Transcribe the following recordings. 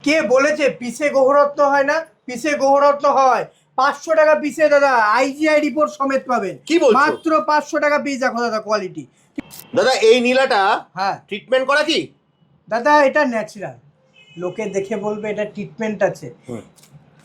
কে বলেছে পিসে গ্রহরত্ন হয় না? পিসে গ্রহরত্ন হয়। 500 টাকা পিসে দাদা, আইজিআই রিপোর্ট সমেত পাবেন। কি বলছো? মাত্র 500 টাকা পিস। দেখো দাদা কোয়ালিটি। দাদা এই নীলাটা হ্যাঁ ট্রিটমেন্ট করা কি? দাদা এটা ন্যাচারাল। লোকে দেখে বলবে এটা ট্রিটমেন্ট আছে,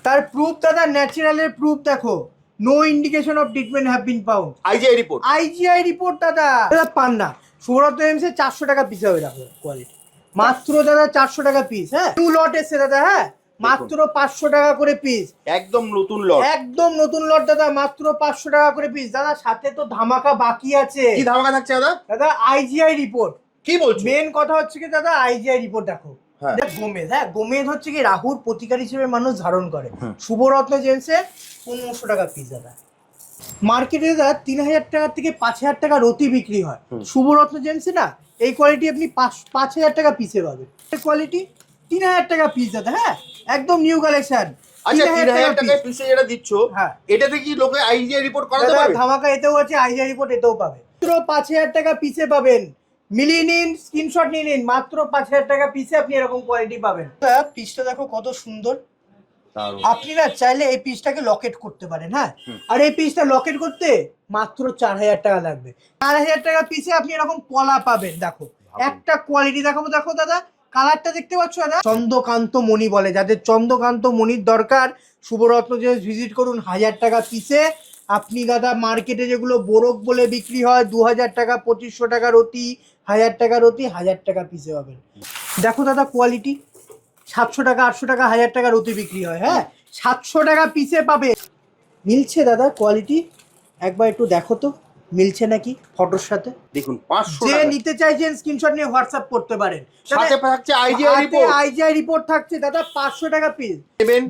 তার প্রুফ দাদা, ন্যাচারালের প্রুফ দেখো। No indication of treatment have been found. IGI report. IGI report দাদা দাদা পান না। সুব্রত এমসে 400 টাকা পিস হবে দেখো কোয়ালিটি। মাত্র দাদা 400 টাকা পিস। হ্যাঁ নিউ লট এসছে দাদা। হ্যাঁ মাত্র 500 টাকা করে পিস। একদম নতুন লট। একদম নতুন লট দাদা, মাত্র 500 টাকা করে পিস। দাদা সাথে তো ধামাকা বাকি আছে। কি ধামাকা থাকছে দাদা? দাদা আইজিআই রিপোর্ট। কি বলছো? মেন কথা হচ্ছে কি দাদা, আইজিআই রিপোর্ট দেখো। হ্যাঁ। গোমেদ, হ্যাঁ গোমেদ হচ্ছে কি রাহুর প্রতিকার হিসেবে মানুষ ধারণ করে। শুভরত্ন জেমসের 1500 টাকা পিস দাদা। মার্কেটে দাদা 3000 টাকা থেকে 5000 টাকা রতি বিক্রি হয়। শুভরত্ন জেমসে না এই কোয়ালিটি আপনি 5000 টাকা পিসে পাবেন। কোয়ালিটি 3000 টাকা পিস দাদা। হ্যাঁ একদম নিউ কালেকশন। আচ্ছা 3000 টাকা পিসে যেটা দিচ্ছ, হ্যাঁ এটাতে কি লোকে আইজিআই রিপোর্ট করাতে দাদা পারবে? ধামাকা এতেও আছে, আইজিআই রিপোর্ট এতেও পাবে। মাত্র 5000 টাকা পিসে পাবেন। মিলিয়ে নিন, স্ক্রিনশট নিয়ে নিন। মাত্র 5000 টাকা পিসে আপনি এরকম কোয়ালিটি পাবেন। পিসটা দেখো কত সুন্দর। আপনি না চাইলে এই পিসটাকে লকেট করতে পারেন। হ্যাঁ আর এই পিসটা লকেট করতে মাত্র 4000 টাকা লাগবে। 4000 টাকা পিসে আপনি এরকম পলা পাবেন। দেখো একটা কোয়ালিটি দেখাবো, দেখো দাদা কালারটা দেখতে পাচ্ছ দাদা। চন্দ্রকান্ত মণি বলে, যাদের চন্দ্রকান্ত মণির দরকার শুভরত্ন যে ভিজিট করুন। 1000 টাকা পিসে আপনি দাদা মার্কেটে যেগুলো বোরক বলে বিক্রি হয় 2000 টাকা, 2500 টাকা রতি, 1000 টাকা রতি, 1000 টাকা পিসে পাবেন। দেখো দাদা কোয়ালিটি 700 টাকা, 800 টাকা, 1000 টাকা রতি বিক্রি হয়। হ্যাঁ 700 টাকা পিসে পাবে। মিলছে দাদা কোয়ালিটি? একবার একটু দেখো তো মিলছে নাকি ফটোর সাথে। দেখুন 500 যে টাকা। নিতে চাইছেন স্ক্রিনশট নিয়ে হোয়াটসঅ্যাপ করতে পারেন। সাথে থাকছে আইজিআই রিপোর্ট। আইজিআই রিপোর্ট থাকছে দাদা। 500 টাকা পিস।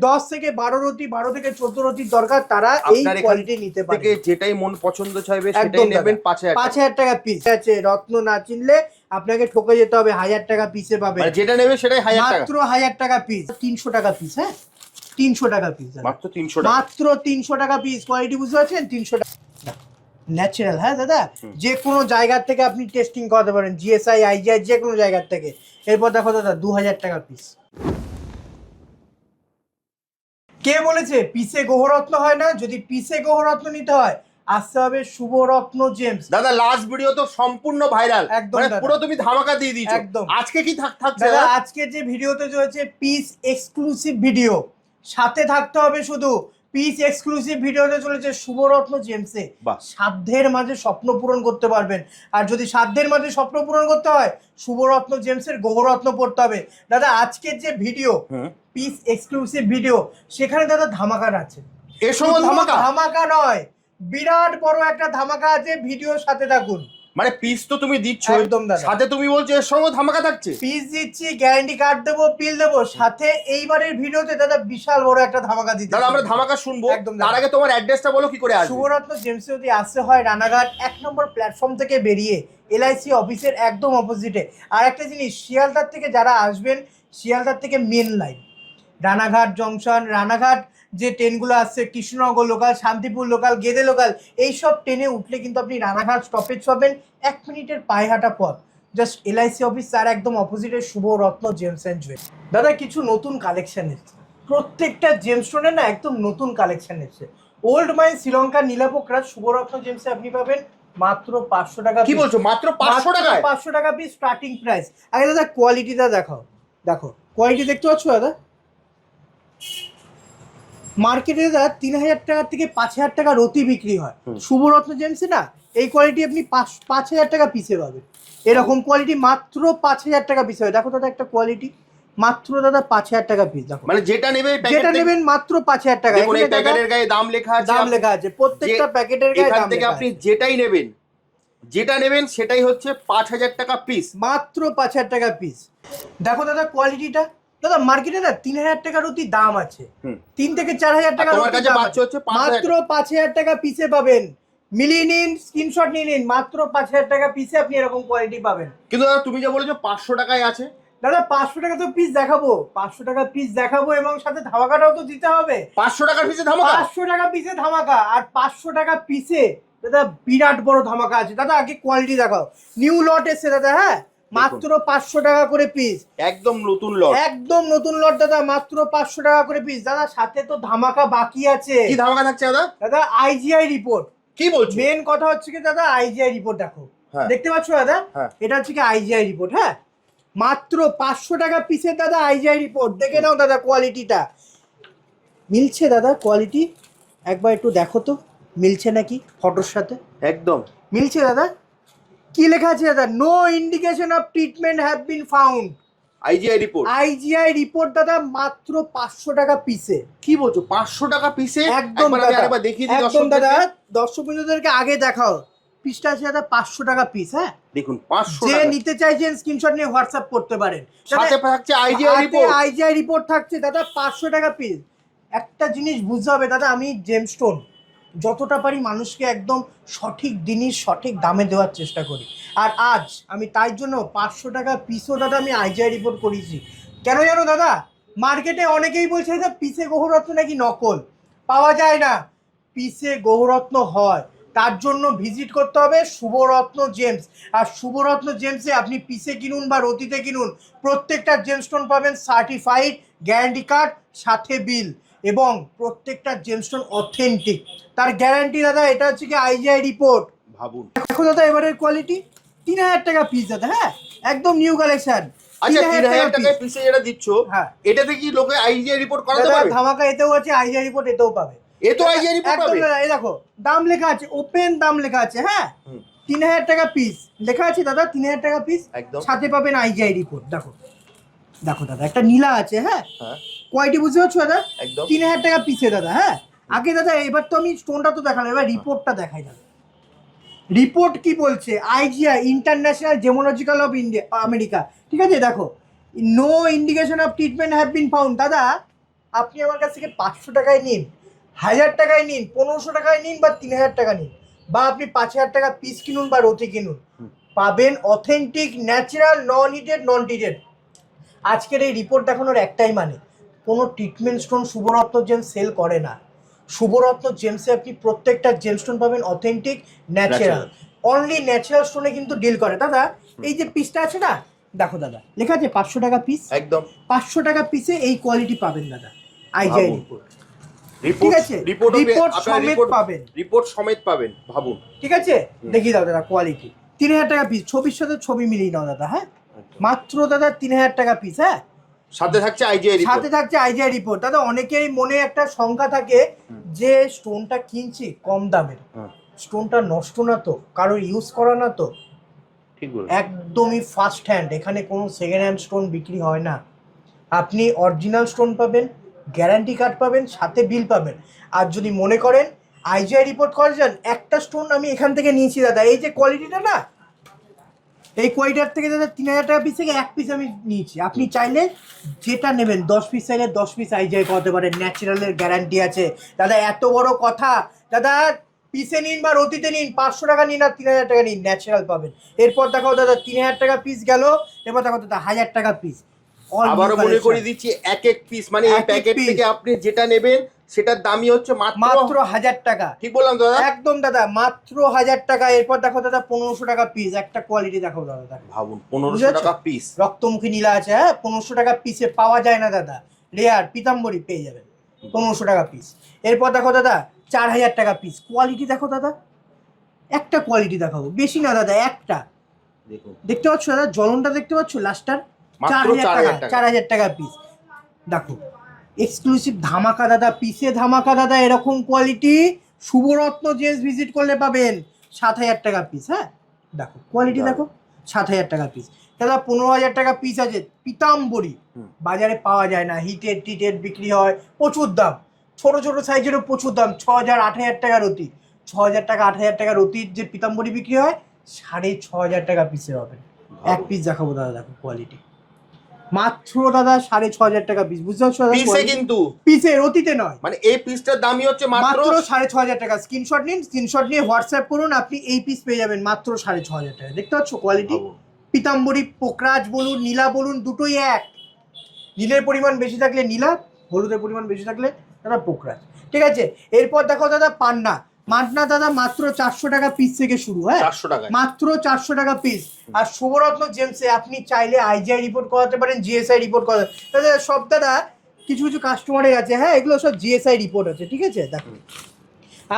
10 থেকে 12 রতি, 12 থেকে 14 রতির দরকার তারা এই কোয়ালিটি নিতে পারে। থেকে যেটাই মন পছন্দ চাইবে সেটাই নেবেন। 5000 টাকা পিস আছে। রত্ন না চিনলে আপনাকে ঠকে যেতে হবে। 1000 টাকা পিসে পাবে। যেটা নেবে সেটাই 1000 টাকা। মাত্র 1000 টাকা পিস। 300 টাকা পিস। হ্যাঁ 300 টাকা পিস। মাত্র 300 টাকা। মাত্র 300 টাকা পিস। কোয়ালিটি বুঝতে পারছেন? 300 টাকা ন্যাচারাল। হ্যাঁ দাদা যে কোনো জায়গার থেকে আপনি টেস্টিং করাতে পারেন, জিএসআই আইজিআই যে কোনো জায়গার থেকে। এরপর দেখো দাদা 2000 টাকা পিস। কে বলেছে পিসে গ্রহরত্ন হয় না? যদি পিসে গ্রহরত্ন নিতে হয় আসতে হবে শুভরত্ন জেমস। দাদা লাস্ট ভিডিও তো সম্পূর্ণ ভাইরাল, একদম মানে দাদা। পুরো তুমি ধামাকা দিয়ে দিয়েছো। একদম। আজকে কি থাকছে দাদা দাদা? আজকে যে ভিডিওতে চলেছে পিস এক্সক্লুসিভ ভিডিও, সাথে থাকতে হবে শুধু পিস এক্সক্লুসিভ ভিডিওতে চলেছে শুভরত্ন জেমসে। সাধ্যের মাঝে স্বপ্ন পূরণ করতে পারবেন। আর যদি সাধ্যের মাঝে স্বপ্ন পূরণ করতে হয় শুভরত্ন জেমসের গ্রহরত্ন পড়তে হবে। দাদা আজকের যে ভিডিও পিস এক্সক্লুসিভ ভিডিও, সেখানে দাদা ধামাকা আছে। এর সময় ধামাকা? ধামাকা নয়, বিরাট বড় একটা ধামাকা আছে। ভিডিওর সাথে থাকুন। মানে পিস তো তুমি দিচ্ছ, একদম দাদা। সাথে তুমি বলছো এর সঙ্গে ধামাকা থাকছে। পিস দিচ্ছি, গ্যারান্টি কার্ড দেবো, পিল দেবো, সাথে এইবারের ভিডিওতে দাদা বিশাল বড় একটা ধামাকা দিতে। দাদা আমরা ধামাকা শুনবো, একদম। তার আগে তোমার অ্যাড্রেসটা বলো কি করে আসবে। শুভরত্ন জেমসে যদি আসতে হয় রানাঘাট 1 নম্বর প্ল্যাটফর্ম থেকে বেরিয়ে এলআইসি অফিসের একদম অপোজিটে। আর একটা জিনিস, শিয়ালদার থেকে যারা আসবেন, শিয়ালদার থেকে main line Ranaghat junction, Ranaghat যে ট্রেনগুলো আসছে, Krishnanagar local, Shantipur local, Gede local, এইসব ট্রেনে উঠলে কিন্তু আপনি রানাঘাট স্টপেজ পাবেন। 1 মিনিটের পায়ে হাঁটা পথ। জাস্ট এলআইসি অফিস, তার একদম অপোজিটে শুভরত্ন জেমস অ্যান্ড জুয়েলার্স। দাদা কিছু নতুন কালেকশন এসছে, প্রত্যেকটা জেমস্টোনে না একদম নতুন কালেকশন এসছে। ওল্ড মাইন শ্রীলঙ্কা নীলাপোকরা শুভরত্ন জেমসে আপনি পাবেন মাত্র 500 টাকা। কি বলছো? মাত্র 500 টাকায়? 500 টাকা পিস স্টার্টিং প্রাইস। আগে দাদা কোয়ালিটিটা দেখাও। দেখো কোয়ালিটি দেখতে পাচ্ছ দাদা? মার্কেটে দাদা 3000 টাকা থেকে 5000 টাকা রতি বিক্রি হয়। শুভরত্ন জেমসে না এই কোয়ালিটি আপনি 5000 টাকা পিসে পাবেন। এরকম কোয়ালিটি মাত্র 5000 টাকা পিসে হয়। দেখো দাদা একটা কোয়ালিটি মাত্র দাদা 5000 টাকা পিস। দেখো মানে যেটা নেবেন মাত্র 5000 টাকা। দেখুন এই প্যাকেটের গায়ে দাম লেখা আছে। দাম লেখা আছে প্রত্যেকটা প্যাকেটের গায়ে। এখান দাম থেকে লেখা আপনি আছে। যেটা নেবেন সেটাই হচ্ছে 5000 টাকা পিস। মাত্র 5000 টাকা পিস। দেখো দাদা কোয়ালিটিটা। দাদা মার্কেটে না 3000 টাকার অতি দাম আছে। 3 থেকে 4000 টাকা তোমার কাছে পাচ্ছ হচ্ছে মাত্র 5000 টাকা পিসে পাবেন। মিলিয়ে নিন, স্ক্রিনশট নিয়ে নিন। মাত্র 5000 টাকা পিসে আপনি এরকম কোয়ালিটি পাবেন। কিন্তু দাদা তুমি যে বলেছো 500 টাকায় আছে। দাদা 500 টাকা তো পিস দেখাবো, 500 টাকা পিস দেখাবো এবং সাথে ধামাকাটাও তো দিতে হবে। 500 টাকার পিসে ধামাকা? 500 টাকা পিসে ধামাকা। আর 500 টাকা পিসে দাদা বিরাট বড় ধামাকা আছে। দাদা আগে কোয়ালিটি দেখাও। নিউ লট এসছে দাদা। হ্যাঁ মাত্র 500 টাকা করে পিস। একদম নতুন লট, একদম নতুন লট দাদা, মাত্র 500 টাকা করে পিস। দাদা সাথে তো ধামাকা বাকি আছে। কি ধামাকা থাকছে দাদা? দাদা আইজিআই রিপোর্ট। কি বলছো? মেন কথা হচ্ছে কি দাদা, আইজিআই রিপোর্ট দেখো, দেখতে পাচ্ছ দাদা? এটা হচ্ছে কি আইজিআই রিপোর্ট। হ্যাঁ, মাত্র 500 টাকা পিসের দাদা আইজিআই রিপোর্ট। দেখে নাও দাদা কোয়ালিটিটা। মিলছে দাদা কোয়ালিটি? একবার একটু দেখো তো মিলছে নাকি ফটোর সাথে। একদম মিলছে দাদা। কি লেখা আছে দাদা? No indication of treatment have been found. IGI report. IGI report দাদা মাত্র 500 টাকা পিসে। কি বলছো? 500 টাকা পিসে? একদম একবার আমি আরেকবার দেখিয়ে দিই একদম দাদা, দর্শকদেরকে। দর্শক বন্ধুদেরকে আগে দেখাও। পিসটা আছে দাদা 500 টাকা পিস। হ্যাঁ দেখুন 500 যে টাকা। নিতে চাইছেন স্ক্রিনশট নিয়ে হোয়াটসঅ্যাপ করতে পারেন। সাথে থাকছে আইজিআই রিপোর্ট। আইজিআই রিপোর্ট থাকছে দাদা 500 টাকা পিস। একটা জিনিস বুঝতে হবে দাদা, আমি জেমস্টোন যতটা পারি মানুষকে একদম সঠিক জিনিস সঠিক দামে দেওয়ার চেষ্টা করি। আর আজ আমি তাই জন্য 500 টাকা পিসও দাদা আমি আইজিআই রিপোর্ট করেছি। কেন জানো দাদা? মার্কেটে অনেকেই বলছে যে পিসে গৌরত্ন নাকি নকল, পাওয়া যায় না। পিসে গৌরত্ন হয়, তার জন্য ভিজিট করতে হবে শুভরত্ন জেমস। আর শুভরত্ন জেমসে আপনি পিসে কিনুন বা রতিতে কিনুন, প্রত্যেকটা জেমস্টোন পাবেন সার্টিফাইড, গ্যারান্টি কার্ড, সাথে বিল, এবং প্রত্যেকটা জেমস্টোন অথেন্টিক। তার গ্যারান্টি দাদা। এটা হচ্ছে কি আইজিআই রিপোর্ট। ভাবুন দেখো দাদা এবারের কোয়ালিটি। 3000 টাকা পিস দাদা। হ্যাঁ একদম নিউ কালেকশন। আচ্ছা 3000 টাকায় পিসে যেটা দিচ্ছ, হ্যাঁ এটাতে কি লোকে আইজিআই রিপোর্ট করাতে দাদা পারবে? ধামাকা এতেও আছে, আইজিআই রিপোর্ট এতেও পাবে। এ তো আইজিআই রিপোর্ট একদম পাবে। দাদা, এই দেখো দাম লেখা আছে, ওপেন দাম লেখা আছে। হ্যাঁ 3000 টাকা পিস লেখা আছে দাদা, 3000 টাকা পিস। একদম সাথে পাবেন আইজিআই রিপোর্ট। দেখো দেখো দাদা, একটা নীলা আছে। হ্যাঁ হ্যাঁ কোয়ালিটি বুঝতে পারছো দাদা? একদম 3000 টাকা পিসে দাদা। হ্যাঁ আগে দাদা, এবার তো আমি স্টোনটা তো দেখালাম, এবার রিপোর্টটা দেখাই দাদা। রিপোর্ট কি বলছে? IGI international gemological of India America, ঠিক আছে? দেখো no indication of treatment have been found. দাদা আপনি আমার কাছ থেকে 500 টাকায় নিন, 1000 টাকায় নিন, 1500 টাকায় নিন, বা 3000 টাকা নিন, বা আপনি 5000 টাকা পিস কিনুন বা রতি কিনুন, পাবেন অথেন্টিক, ন্যাচারাল, নন হিটেড, নন ট্রিটেড। আজকের এই রিপোর্ট দেখানোর একটাই মানে, কোনো treatment stone Shubharatna James sell করে না। শুভরত্ন জেমসে আপনি প্রত্যেকটা জেমস্টোন পাবেন অথেন্টিক, ন্যাচারাল, অনলি ন্যাচারাল স্টোনে কিন্তু ডিল করে। দাদা এই যে পিসটা আছে না, দেখো দাদা লেখা আছে 500 টাকা পিস। একদম 500 টাকা পিসে এই কোয়ালিটি পাবেন দাদা আইজিআই রিপোর্ট। ঠিক আছে, রিপোর্ট সমেত পাবেন, রিপোর্ট সমেত পাবেন। ভাবুন, ঠিক আছে? দেখিয়ে দাও দাদা কোয়ালিটি। 3000 টাকা পিস, ছবির সাথে ছবি মিলিয়ে নাও দাদা। হ্যাঁ মাত্র দাদা 3000 টাকা পিস। হ্যাঁ সাথে থাকছে আইজিআই রিপোর্ট। সাথে থাকছে আইজিআই রিপোর্ট। দাদা অনেকেই মনে একটা শঙ্কা থাকে যে স্টোনটা কিনছি কম দামের, স্টোনটা নষ্ট না তো, কারোর ইউজ করা না তো? ঠিক বল। একদমই ফার্স্ট হ্যান্ড, এখানে কোনো সেকেন্ড হ্যান্ড স্টোন বিক্রি হয় না। আপনি অরিজিনাল স্টোন পাবেন, গ্যারান্টি কার্ড পাবেন, সাথে বিল পাবেন। আর যদি মনে করেন আইজিআই রিপোর্ট করে যান, একটা স্টোন আমি এখান থেকে নিয়েছি দাদা, এই যে কোয়ালিটিটা না, এই কোয়ালিটার থেকে দাদা 3000 টাকা পিস থেকে এক পিস আমি নিয়েছি। আপনি চাইলে যেটা নেবেন 10 পিস চাইলে 10 পিস আইজিআই করাতে পারেন, ন্যাচারালের গ্যারান্টি আছে দাদা। এত বড় কথা দাদা, পিসে নিন বা রতিতে নিন, 500 টাকা নিন আর 3000 টাকা নিন, ন্যাচারাল পাবেন। এরপর দেখাও দাদা 3000 টাকা পিস গেল, এরপর দেখো দাদা 1000 টাকা পিস। আবারও মনে করে দিচ্ছি, এক এক পিস মানে এই প্যাকেট থেকে আপনি যেটা নেবেন সেটার দামই হচ্ছে মাত্র 1000 টাকা। ঠিক বললাম দাদা? একদম দাদা, মাত্র 1000 টাকা। এরপর দেখো দাদা 1500 টাকা পিস। একটা কোয়ালিটি দেখো দাদা, দেখো ভাবুন 1500 টাকা পিস, রক্তমুখী নীলা আছে। হ্যাঁ 1500 টাকা পিসে পাওয়া যায় না দাদা, রেয়ার পিতাম্বরী পেয়ে যাবেন 1500 টাকা পিস। এরপর দেখো দাদা 4000 টাকা পিস। কোয়ালিটি দেখো দাদা, একটা কোয়ালিটি দেখাবো, বেশি না দাদা, একটা। দেখুন দেখতে পাচ্ছ দাদা, জ্বলনটা দেখতে পাচ্ছ লাস্টার? মাত্র 4000 টাকা, 4000 টাকা পিস। দেখো এক্সক্লুসিভ ধামাকা দাদা, পিসে ধামাকা দাদা। এরকম কোয়ালিটি শুভরত্ন জেমস ভিজিট করলে পাবেন 7000 টাকা পিস। হ্যাঁ দেখো কোয়ালিটি দেখো, 7000 টাকা পিস। দাদা 15000 টাকা পিস আছে পিতাম্বরী, বাজারে পাওয়া যায় না, হিটেড টিটেড বিক্রি হয়, প্রচুর দাম। ছোট ছোট সাইজেরও প্রচুর দাম, 6000 8000 টাকা রতি। 6000 টাকা 8000 টাকা রতির যে পিতাম্বরী বিক্রি হয় 6500 টাকা পিসে হবে। এক পিস দেখাবো দাদা, দেখো কোয়ালিটি মাত্র দাদা 6500 টাকা পিস। বুঝতে পারছো দাদা? পিসে কিন্তু, পিসে রতিতে নয়, মানে এই পিসটার দামই হচ্ছে মাত্র 6500 টাকা। স্ক্রিনশট নিন, স্ক্রিনশট নিয়ে হোয়াটসঅ্যাপ করুন, আপনি এই পিস পেয়ে যাবেন মাত্র 6500 টাকা। দেখতে পাচ্ছ কোয়ালিটি? পিতাম্বরী পোকরাজ বলুন, নীলা বলুন, দুটোই এক। নীলের পরিমাণ বেশি থাকলে নীলা, হলুদের পরিমাণ বেশি থাকলে দাদা পোকরাজ। ঠিক আছে, এরপর দেখো দাদা পান্না। মাটনা দাদা মাত্র 400 টাকা পিস থেকে শুরু, হ্যাঁ 400 টাকা, মাত্র 400 টাকা পিস। আর শুভরত্ন জেমসে আপনি চাইলে আইজিআই রিপোর্ট করাতে পারেন, জিএসআই রিপোর্ট করাতে দাদা, সব দাদা কিছু কিছু কাস্টমারের আছে, হ্যাঁ এগুলো সব জিএসআই রিপোর্ট আছে, ঠিক আছে। দেখুন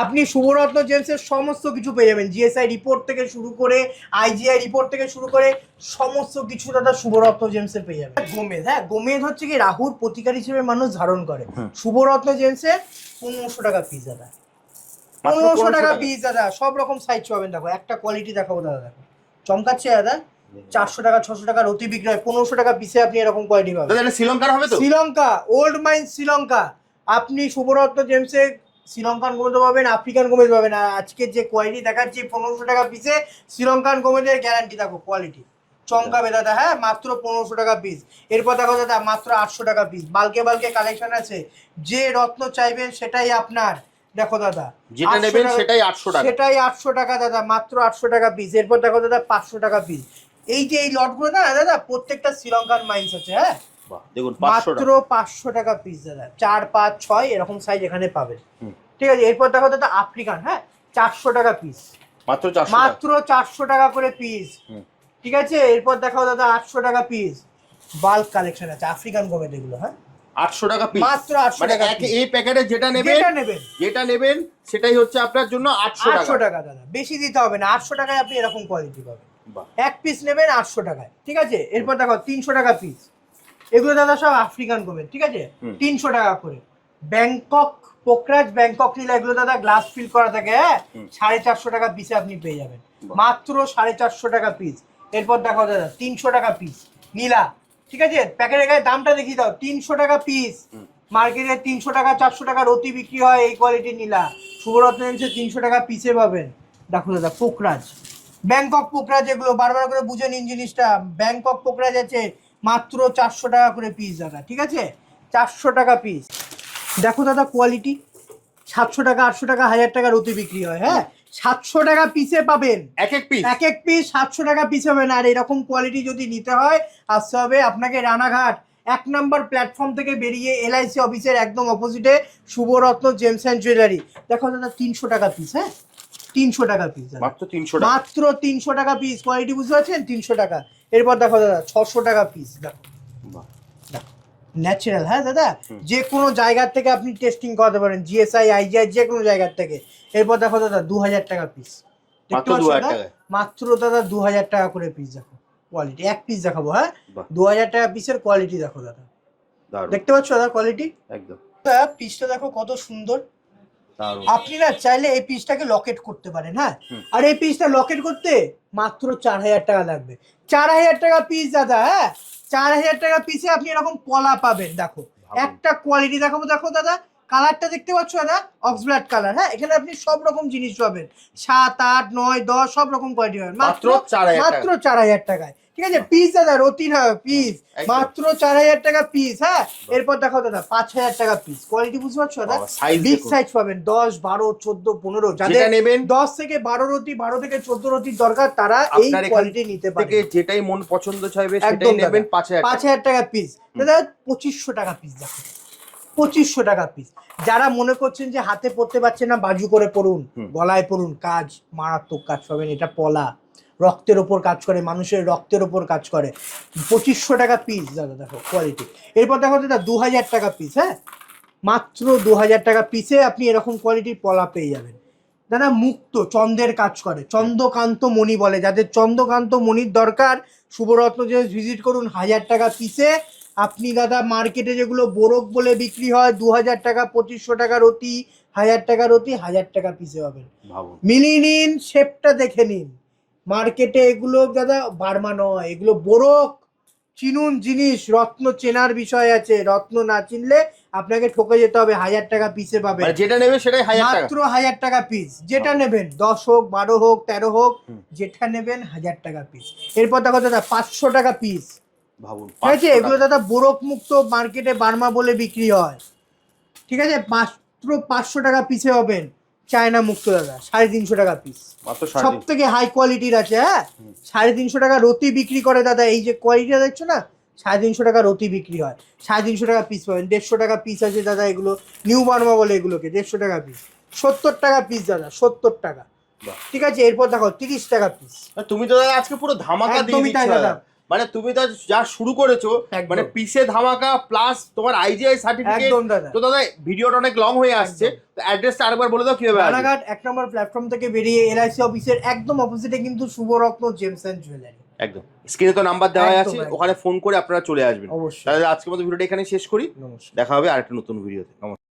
আপনি শুভরত্ন জেমসের সমস্ত কিছু পেয়ে যাবেন, জিএসআই রিপোর্ট থেকে শুরু করে আইজিআই রিপোর্ট থেকে শুরু করে সমস্ত কিছু দাদা শুভরত্ন জেমসে পেয়ে যাবেন। গোমেদ, হ্যাঁ গোমেদ হচ্ছে কি রাহুর প্রতিকার হিসেবে মানুষ ধারণ করে। শুভরত্ন জেমসের 1500 টাকা পিস দাদা, 1500 টাকা পিস দাদা, সব রকম সাইজ পাবেন। দেখো একটা কোয়ালিটি দেখাবো দাদা, দেখো চমকাচ্ছে দাদা। 400 টাকা 600 টাকার অতি বিক্রি হয়, 1500 টাকা পিসে আপনি এরকম কোয়ালিটি পাবেন। দাদা এটা শ্রীলঙ্কার হবে তো? Sri Lanka, old mine Sri Lanka. আপনি শুভরত্ন জেমসে শ্রীলঙ্কান গোমেদও পাবেন, আফ্রিকান গোমেদ পাবেন। আর আজকে যে কোয়ালিটি দেখাচ্ছি 1500 টাকা পিসে শ্রীলঙ্কান গোমেদের গ্যারান্টি, দেখো কোয়ালিটি চমকাবে দাদা, হ্যাঁ মাত্র 1500 টাকা পিস। এরপর দেখো দাদা মাত্র 800 টাকা পিস, বালকে বালকে কালেকশন আছে, যে রত্ন চাইবেন সেটাই আপনার। দেখো দাদা যেটা নেবেন সেটাই 800 টাকা, সেটাই 800 টাকা দাদা, মাত্র 800 টাকা পিস। এরপর দেখো দাদা 500 টাকা পিস। এই যে এই লটগুলো না দাদা প্রত্যেকটা শ্রীলঙ্কান মাইন্স আছে, হ্যাঁ দেখুন মাত্র 500 টাকা পিস দাদা, 4 5 6 এরকম সাইজ এখানে পাবেন, ঠিক আছে। এরপর দেখো দাদা আফ্রিকান, হ্যাঁ 400 টাকা পিস, মাত্র 400 টাকা করে পিস, ঠিক আছে। এরপর দেখো দাদা 800 টাকা পিস, বাল্ক কালেকশন আছে আফ্রিকান গোমেদ এগুলো, হ্যাঁ 800 টাকা পিস, মাত্র 800 মানে টাকা এই প্যাকেটে যেটা নেবেন সেটাই হচ্ছে আপনার জন্য 800 টাকা দাদা, বেশি দিতে হবে না, 800 টাকায় আপনি এরকম কোয়ালিটি পাবেন। এক পিস নেবেন 800 টাকায়, ঠিক আছে। এরপর দেখো 300 টাকা পিস, এগুলো দাদা সব আফ্রিকান গোমেদ, ঠিক আছে 300 টাকা করে। ব্যাংকক পোকরাজ, ব্যাংকক নীলা, এগুলো দাদা গ্লাস ফিল করা থাকে, হ্যাঁ 450 টাকা পিসে আপনি পেয়ে যাবেন, মাত্র 450 টাকা পিস। এরপর দেখো দাদা 300 টাকা পিস নীলা, ঠিক আছে। প্যাকেটের গায়ে দামটা দেখিয়ে দাও, 300 টাকা পিস। মার্কেটে 300 টাকা 400 টাকার অতি বিক্রি হয় এই কোয়ালিটি নীলা, শুভরত্ন জেমসে 300 টাকা পিসে পাবেন। দেখো দাদা পোকরাজ, ব্যাংকক পোকরাজ, এগুলো বারবার করে বুঝে নিন জিনিসটা, ব্যাংকক পোকরাজ আছে মাত্র 400 টাকা করে পিস দাদা, ঠিক আছে 400 টাকা পিস। দেখো দাদা কোয়ালিটি 700 টাকা 800 টাকা 1000 টাকার অতি বিক্রি হয়, হ্যাঁ 700 টাকা পিসে পাবেন, এক এক পিস 700 টাকা পিসে পাবেন। আর এরকম কোয়ালিটি যদি নিতে হয় আসতে হবে আপনাকে রানাঘাট 1 নম্বর প্ল্যাটফর্ম থেকে বেরিয়ে এলআইসি অফিসের একদম অপোজিটে শুভরত্ন জেমস অ্যান্ড জুয়েলারি। দেখো দাদা 300 টাকা পিস, হ্যাঁ 300 টাকা পিস, মাত্র 300 টাকা পিস, কোয়ালিটি বুঝতে পারছেন 300 টাকা। এরপর দেখো দাদা 600 টাকা পিস, দেখো ন্যাচারাল, হ্যাঁ দাদা যে কোনো জায়গার থেকে আপনি টেস্টিং করাতে পারেন, জিএসআই আইজিআই যে কোনো জায়গার থেকে। এরপর দেখো দাদা 2000 টাকা পিস, মাত্র দাদা 2000 টাকা করে পিস। দেখো কোয়ালিটি, এক পিস দেখাবো, হ্যাঁ 2000 টাকা পিসের কোয়ালিটি দেখো দাদা, দেখতে পাচ্ছ দাদা কোয়ালিটি একদম। পিসটা দেখো কত সুন্দর, আপনি না চাইলে এই পিসটাকে লকেট করতে পারেন, হ্যাঁ আর এই পিসটা লকেট করতে মাত্র 4000 টাকা লাগবে, 4000 টাকা পিস দাদা, হ্যাঁ 4000 টাকা পিসে আপনি এরকম পলা পাবেন। দেখো একটা কোয়ালিটি দেখাবো, দেখো দাদা কালারটা দেখতে পাচ্ছ দাদা, অক্সব্লাড কালার, হ্যাঁ এখানে আপনি সব রকম জিনিস পাবেন, 7 8 9 10 সব রকম কোয়ালিটি পাবেন মাত্র 4000 টাকায়, ঠিক আছে। পিস দাদা রতি না পিস, মাত্র 4000 টাকা পিস, হ্যাঁ। এরপর দেখো দাদা 5000 টাকা পিস, কোয়ালিটি বুঝতে পারছো দাদা, বিগ সাইজ পাবেন 10 12 14 15, যাদের নেবেন 10 থেকে 12 রতি 12 থেকে 14 রতির দরকার তারা এই কোয়ালিটি নিতে পারে, যেটাই মন পছন্দ চাইবে সেটাই নেবেন। 5000 টাকা পিস দাদা, 2500 টাকা পিস, দেখো 2500 টাকা পিস। যারা মনে করছেন যে হাতে পরতে পারছেন না, বাজু করে পরুন, গলায় পরুন, কাজ মারাত্মক কাজ পাবেন, এটা পলা রক্তের ওপর কাজ করে, মানুষের রক্তের ওপর কাজ করে, 2500 টাকা পিস দাদা, দেখো কোয়ালিটি। এরপর দেখো দাদা 2000 টাকা পিস, হ্যাঁ মাত্র 2000 টাকা পিসে আপনি এরকম কোয়ালিটির পলা পেয়ে যাবেন দাদা। মুক্ত চন্দ্রের কাজ করে, চন্দ্রকান্ত মণি বলে, যাদের চন্দ্রকান্ত মণির দরকার শুভরত্ন যে ভিজিট করুন, 1000 টাকা পিসে আপনি দাদা মার্কেটে যেগুলো বোরক বলে বিক্রি হয় 2000 টাকা 2500 টাকা রতি, 1000 টাকা রতি, 1000 টাকা পিসে পাবেন। মিলিয়ে নিন, শেপটা দেখে নিন, মার্কেটে এগুলো দাদা বার্মা নয়, এগুলো বোরক, চিনুন জিনিস, রত্ন চেনার বিষয় আছে, রত্ন না চিনলে আপনাকে ঠকে যেতে হবে। 1000 টাকা পিসে পাবেন, যেটা নেবেন সেটাই মাত্র 1000 টাকা পিস, যেটা নেবেন 10 হোক 12 হোক 13 হোক, যেটা নেবেন 1000 টাকা পিস। এরপর দেখো দাদা 500 টাকা পিস, ঠিক আছে এগুলো দাদা বোরক মুক্ত, মার্কেটে বার্মা বলে বিক্রি হয়, ঠিক আছে মাত্র 500 টাকা পিসে পাবেন। চায়না মুক্ত দাদা 350 টাকা পিস, সব থেকে হাই কোয়ালিটির আছে, হ্যাঁ 350 টাকা রতি বিক্রি করে দাদা। এই যে কোয়ালিটিটা দেখছো না, 350 টাকা রতি বিক্রি হয়, 350 টাকা পিস পাবেন। 150 টাকা পিস আছে দাদা, এগুলো নিউ বার্মা বলে এগুলোকে, 150 টাকা পিস। 70 টাকা পিস দাদা, 70 টাকা। বাহ। ঠিক আছে, এরপর দেখো 30 টাকা পিস। তুমি তো দাদা আজকে পুরো ধামাকা দিয়ে একদমই তাই দিচ্ছ দাদা। দাদা। মানে তুমি তো যা শুরু করেছো, একদম। মানে পিসে ধামাকা প্লাস তোমার আইজিআই সার্টিফিকেট। একদম দাদা। তো দাদা ভিডিওটা অনেক লং হয়ে আসছে, তো অ্যাড্রেসটা আরেকবার বলে দাও কিভাবে আসবে। রানাঘাট 1 নম্বর প্ল্যাটফর্ম থেকে বেরিয়ে এলআইসি অফিসের একদম অপোজিটে কিন্তু শুভরত্ন জেমস এন্ড জুয়েলারি। একদম স্ক্রিনে তো নাম্বার দেওয়া একদম, আছে, একদম। ওখানে ফোন করে আপনারা চলে আসবেন। অবশ্যই। তাহলে আজকের মতো ভিডিওটা এখানে শেষ করি, নমস্কার। দেখা হবে আরেকটা নতুন ভিডিওতে। নমস্কার।